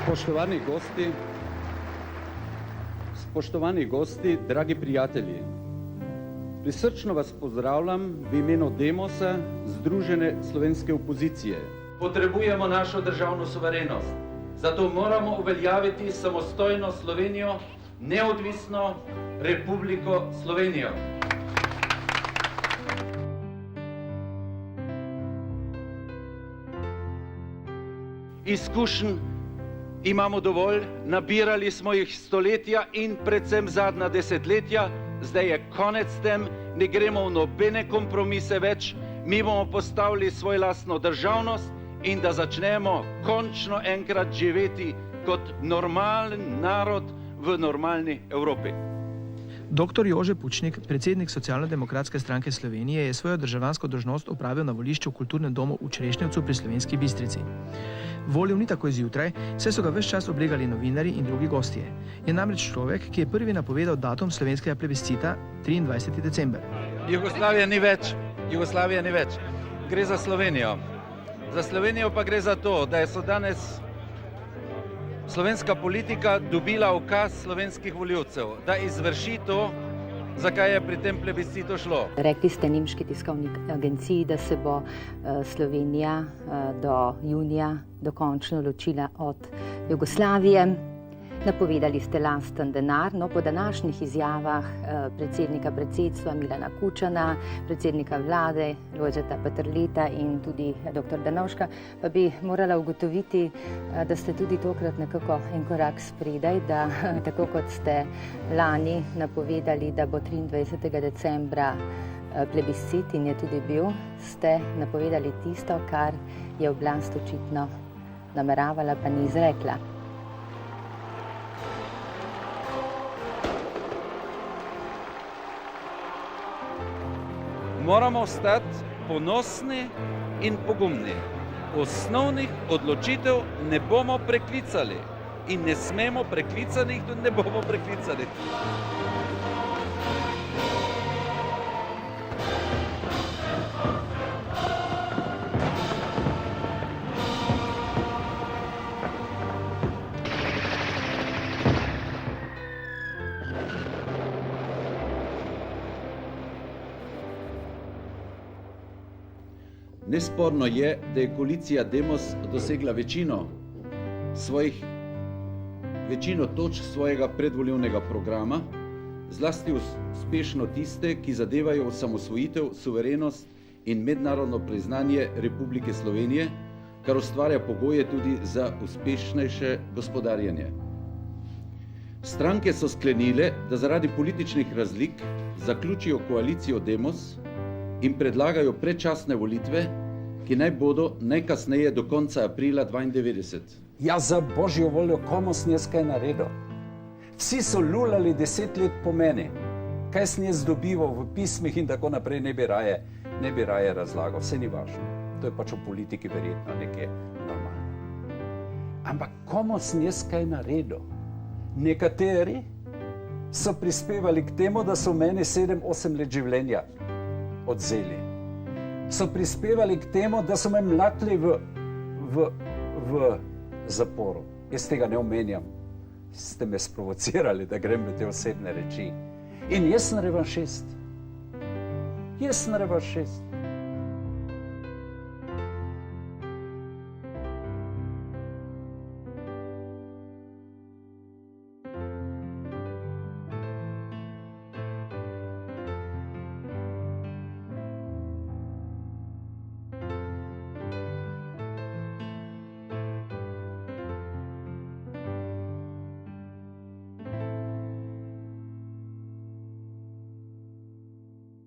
Spoštovani gosti, dragi prijatelji, prisrčno vas pozdravljam v imenu Demosa, Združene slovenske opozicije. Potrebujemo našo državno suverenost, zato moramo uveljaviti samostojno Slovenijo, neodvisno Republiko Slovenijo. Izkušenj imamo dovolj, nabirali smo jih stoletja in predvsem zadnja desetletja, zdaj je konec tem, ne gremo v nobene kompromise več, mi bomo postavili svoj lastno državnost in da začnemo končno enkrat živeti kot normalen narod v normalni Evropi. Dr. Jože Pučnik, predsednik Socialno-demokratske stranke Slovenije, je svojo državljansko dolžnost opravil na volišču v kulturnem domu v Črešnjevcu pri Slovenski Bistrici. Volil ni takoj zjutraj, saj so ga ves čas oblegali novinarji in drugi gostje. Je namreč človek, ki je prvi napovedal datum slovenskega plebiscita 23. december. Jugoslavija ni več. Gre za Slovenijo. Za Slovenijo pa gre za to, da so danes slovenska politika dobila ukaz slovenskih volivcev, da izvrši to, zakaj je pri tem plebiscitu šlo. Rekli ste nemški tiskovni agenciji, da se bo Slovenija do junija dokončno ločila od Jugoslavije. Napovedali ste lasten denar, no po današnjih izjavah predsednika predsedstva Milana Kučana, predsednika vlade Lojzeta Peterleta in tudi dr. Drnovška, pa bi morala ugotoviti, da ste tudi tokrat nekako en korak spredaj, da tako kot ste lani napovedali, da bo 23. decembra plebiscit in je tudi bil, ste napovedali tisto, kar je oblast očitno nameravala, pa ni izrekla. Moramo ostati ponosni in pogumni. Osnovnih odločitev ne bomo preklicali in ne smemo preklicati, tudi ne bomo preklicali. Nesporno je, da je koalicija Demos dosegla večino točk svojega predvolilnega programa, zlasti uspešno tiste, ki zadevajo osamosvojitev, suverenost in mednarodno priznanje Republike Slovenije, kar ustvarja pogoje tudi za uspešnejše gospodarjenje. Stranke so sklenile, da zaradi političnih razlik zaključijo koalicijo Demos in predlagajo predčasne volitve, ki naj bodo najkasneje do konca aprila 1992. Ja, za božjo voljo, komu sem jaz kaj naredil? Vsi so lulali 10 let po meni. Kaj sem jaz dobival v pismih in tako naprej, ne bi raje razlagal. Vse ni važno. To je pač v politiki verjetno nekaj normalno. Ampak komu sem jaz kaj naredil? Nekateri so prispevali k temu, da so meni 7-8 let življenja odzeli. So prispevali k temu, da so me mlatili v zaporu. Jaz tega ne omenjam. Ste me sprovocirali, da grem v te osebne reči. In jaz sem revanšist.